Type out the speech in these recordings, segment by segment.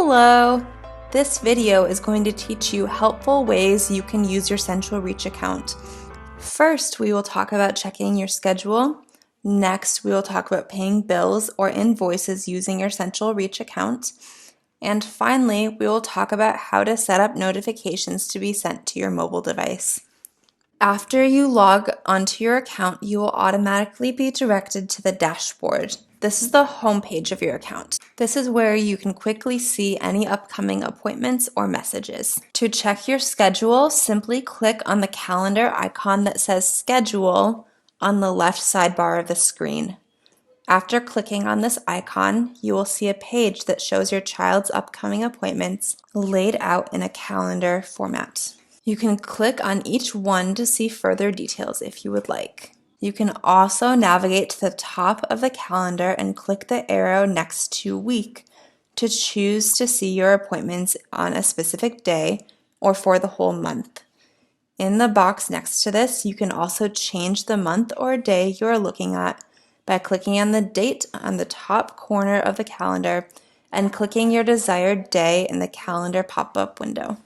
Hello! This video is going to teach you helpful ways you can use your CentralReach account. First, we will talk about checking your schedule. Next, we will talk about paying bills or invoices using your CentralReach account. And finally, we will talk about how to set up notifications to be sent to your mobile device. After you log onto your account, you will automatically be directed to the dashboard. This is the home page of your account. This is where you can quickly see any upcoming appointments or messages. To check your schedule, simply click on the calendar icon that says Schedule on the left sidebar of the screen. After clicking on this icon, you will see a page that shows your child's upcoming appointments laid out in a calendar format. You can click on each one to see further details if you would like. You can also navigate to the top of the calendar and click the arrow next to week to choose to see your appointments on a specific day or for the whole month. In the box next to this, you can also change the month or day you are looking at by clicking on the date on the top corner of the calendar and clicking your desired day in the calendar pop-up window.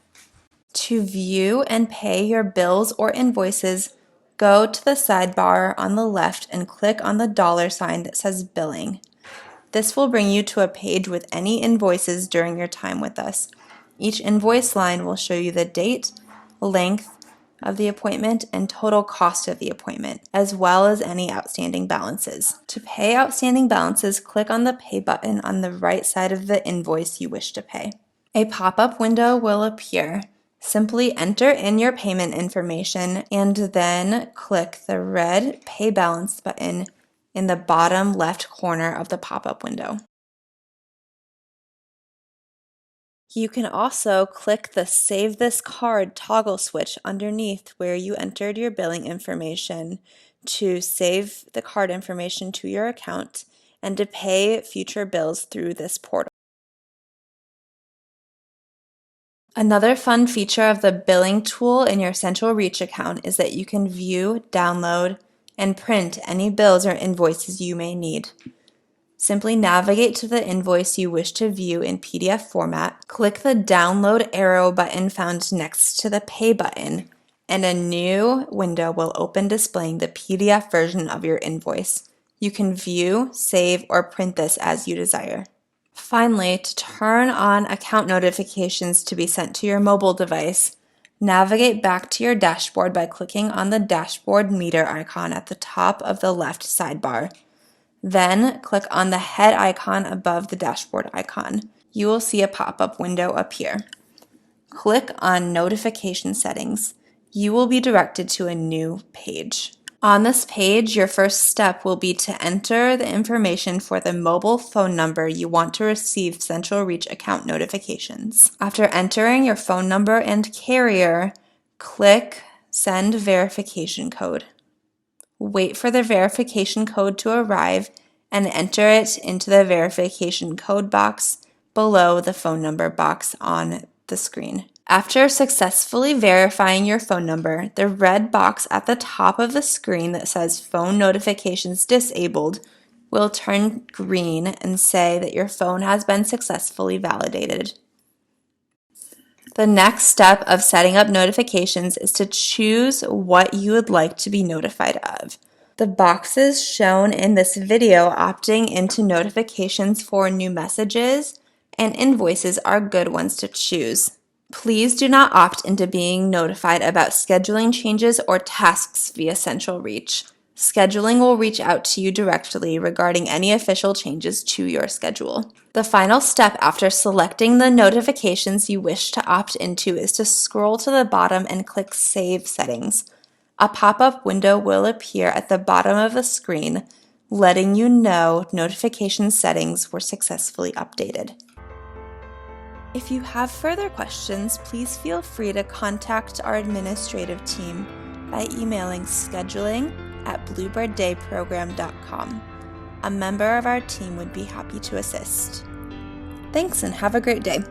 To view and pay your bills or invoices, go to the sidebar on the left and click on the $sign that says Billing. This will bring you to a page with any invoices during your time with us. Each invoice line will show you the date, length of the appointment, and total cost of the appointment, as well as any outstanding balances. To pay outstanding balances, click on the Pay button on the right side of the invoice you wish to pay. A pop-up window will appear. Simply enter in your payment information and then click the red Pay Balance button in the bottom left corner of the pop-up window. You can also click the Save This Card toggle switch underneath where you entered your billing information to save the card information to your account and to pay future bills through this portal. Another fun feature of the billing tool in your CentralReach account is that you can view, download, and print any bills or invoices you may need. Simply navigate to the invoice you wish to view in PDF format, click the download arrow button found next to the Pay button, and a new window will open displaying the PDF version of your invoice. You can view, save, or print this as you desire. Finally, to turn on account notifications to be sent to your mobile device, navigate back to your dashboard by clicking on the dashboard meter icon at the top of the left sidebar. Then click on the head icon above the dashboard icon. You will see a pop-up window appear. Click on Notification Settings. You will be directed to a new page. On this page, your first step will be to enter the information for the mobile phone number you want to receive CentralReach account notifications. After entering your phone number and carrier, click Send Verification Code. Wait for the verification code to arrive and enter it into the verification code box below the phone number box on the screen. After successfully verifying your phone number, the red box at the top of the screen that says Phone Notifications Disabled will turn green and say that your phone has been successfully validated. The next step of setting up notifications is to choose what you would like to be notified of. The boxes shown in this video opting into notifications for new messages and invoices are good ones to choose. Please do not opt into being notified about scheduling changes or tasks via CentralReach. Scheduling will reach out to you directly regarding any official changes to your schedule. The final step after selecting the notifications you wish to opt into is to scroll to the bottom and click Save Settings. A pop-up window will appear at the bottom of the screen, letting you know notification settings were successfully updated. If you have further questions, please feel free to contact our administrative team by emailing scheduling@bluebirddayprogram.com. A member of our team would be happy to assist. Thanks and have a great day.